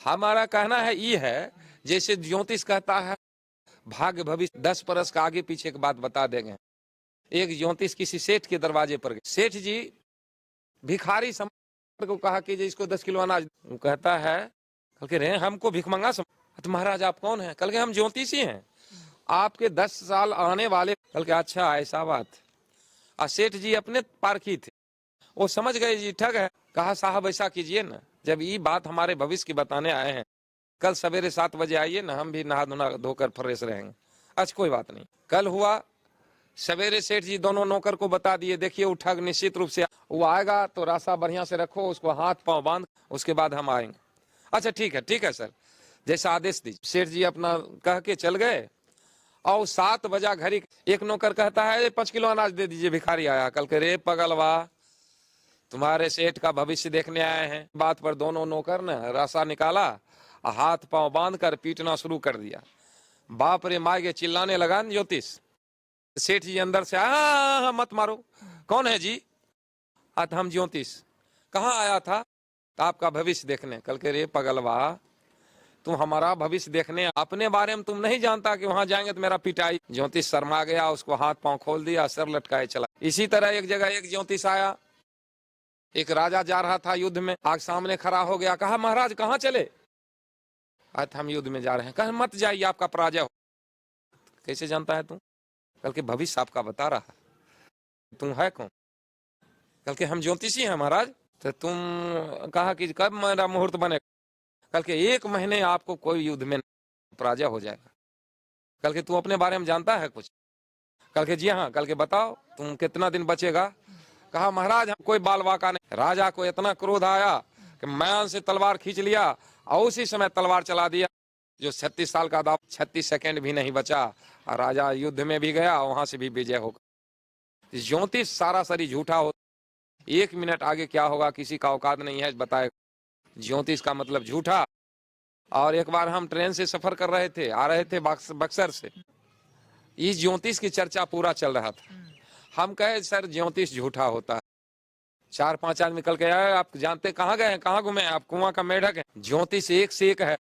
हमारा कहना है ये है, जैसे ज्योतिष कहता है भाग्य भविष्य 10 बरस का आगे पीछे की बात बता देंगे। एक ज्योतिष किसी सेठ के दरवाजे पर गए। सेठ जी भिखारी समझ को कहा कि इसको 10 किलो अनाज। वो कहता है, कल के रहे हमको भिखमंगा समझ। तो महाराज आप कौन है? कल के हम ज्योतिषी हैं, आपके 10 साल आने वाले। कल के अच्छा ऐसा बात। और सेठ जी अपने पारखी थे, वो समझ गए जी ठग है। कहा साहब ऐसा कीजिए ना, जब ये बात हमारे भविष्य की बताने आए हैं, कल सवेरे 7 बजे आइए ना, हम भी नहा धोना धोकर फ्रेश रहेंगे। अच्छा कोई बात नहीं। कल हुआ सवेरे, सेठ जी दोनों नौकर को बता दिए, देखिए वो ठग निश्चित रूप से वो आएगा तो रास्ता बढ़िया से रखो, उसको हाथ पांव बांध, उसके बाद हम आएंगे। अच्छा ठीक है सर, जैसा आदेश दीजिए। सेठ जी अपना कह के चल गए। और 7 बजा घड़ी, एक नौकर कहता है 5 किलो अनाज दे दीजिए, भिखारी आया। कल के रे पगलवा, तुम्हारे सेठ का भविष्य देखने आए हैं। बात पर दोनों नौकर ने रास्ता निकाला, हाथ पांव बांध कर पीटना शुरू कर दिया। बाप रे माँ के चिल्लाने लगा ज्योतिष। सेठ जी अंदर से आया, मत मारो। कौन है जी? हम ज्योतिष। कहाँ आया था? तो आपका भविष्य देखने। कल के रे पगलवा, तुम हमारा भविष्य देखने, अपने बारे में तुम नहीं जानता कि वहां जाएंगे तो मेरा पिटाई। ज्योतिष शर्मा गया, उसको हाथ पांव खोल दिया, सर लटकाए चला। इसी तरह एक जगह एक ज्योतिष आया। एक राजा जा रहा था युद्ध में, आग सामने खड़ा हो गया। कहा महाराज कहाँ चले? आज हम युद्ध में जा रहे हैं। कहा मत जाइए, आपका पराजय हो। कैसे जानता है तू? कल के भविष्य आपका बता रहा है। तुम है कौन? कल के हम ज्योतिषी हैं महाराज। तो तुम कहा कि कब मेरा मुहूर्त बने? कल के 1 महीने आपको कोई युद्ध में पराजय हो जाएगा। कल के तू अपने बारे में जानता है कुछ? कल के जी हाँ। कल के बताओ तुम कितना दिन बचेगा? कहा महाराज हम कोई बाल वाका नहीं। राजा को इतना क्रोध आया कि मैदान से तलवार खींच लिया और उसी समय तलवार चला दिया। जो 36 साल का दाव, 36 सेकंड भी नहीं बचा और राजा युद्ध में भी गया, वहां से भी विजय होगा। ज्योतिष सारा सरी झूठा हो। 1 मिनट आगे क्या होगा किसी का औकात नहीं है बताए। ज्योतिष का मतलब झूठा। और एक बार हम ट्रेन से सफर कर रहे थे, आ रहे थे बक्सर से। इस ज्योतिष की चर्चा पूरा चल रहा था। हम कहे सर ज्योतिष झूठा होता है। 4-5 आदमी निकल के आए, आप जानते कहाँ गए हैं, कहाँ घूमे? आप कुआं का मेढक है। ज्योतिष एक से एक है।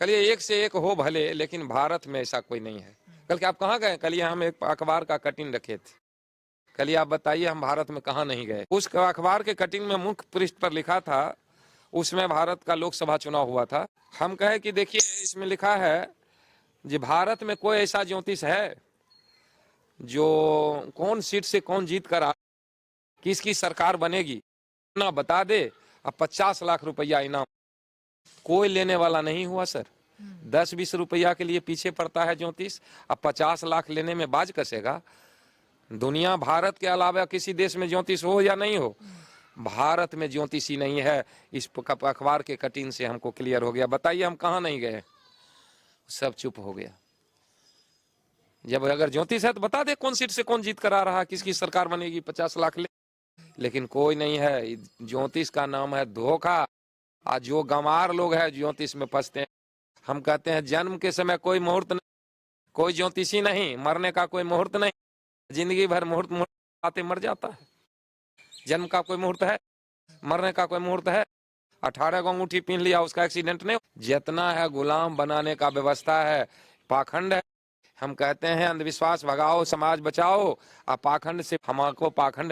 कलिए एक से एक हो भले, लेकिन भारत में ऐसा कोई नहीं है। कल के आप कहाँ गए? कलिए हम एक अखबार का कटिंग रखे थे। कलिए आप बताइए हम भारत में कहाँ नहीं गए? उस अखबार के कटिंग में मुख्य पृष्ठ पर लिखा था, उसमें भारत का लोकसभा चुनाव हुआ था। हम कहे कि देखिए इसमें लिखा है जी भारत में कोई ऐसा ज्योतिष है जो कौन सीट से कौन जीत कर आ, किसकी सरकार बनेगी ना बता दे, अब 50 लाख रुपया इनाम। कोई लेने वाला नहीं हुआ सर। 10-20 रुपया के लिए पीछे पड़ता है ज्योतिष, अब 50 लाख लेने में बाज कसेगा। दुनिया भारत के अलावा किसी देश में ज्योतिष हो या नहीं हो, भारत में ज्योतिषी नहीं है। इस अखबार के कटिंग से हमको क्लियर हो गया। बताइए हम कहाँ नहीं गए? सब चुप हो गया। जब अगर ज्योतिष है तो बता दे कौन सीट से कौन जीत कर आ रहा है, किसकी सरकार बनेगी, 50 लाख ले। लेकिन कोई नहीं है। ज्योतिष का नाम है धोखा। आज जो गंवार लोग हैं ज्योतिष में फंसते हैं। हम कहते हैं जन्म के समय कोई मुहूर्त नहीं, कोई ज्योतिषी नहीं, मरने का कोई मुहूर्त नहीं। जिंदगी भर मुहूर्त आते मर जाता है। जन्म का कोई मुहूर्त है? मरने का कोई मुहूर्त है? 18 को अंगूठी पहन लिया, उसका एक्सीडेंट नहीं। जितना है गुलाम बनाने का व्यवस्था है, पाखंड है। हम कहते हैं अंधविश्वास भगाओ, समाज बचाओ। पाखंड से हमको पाखंड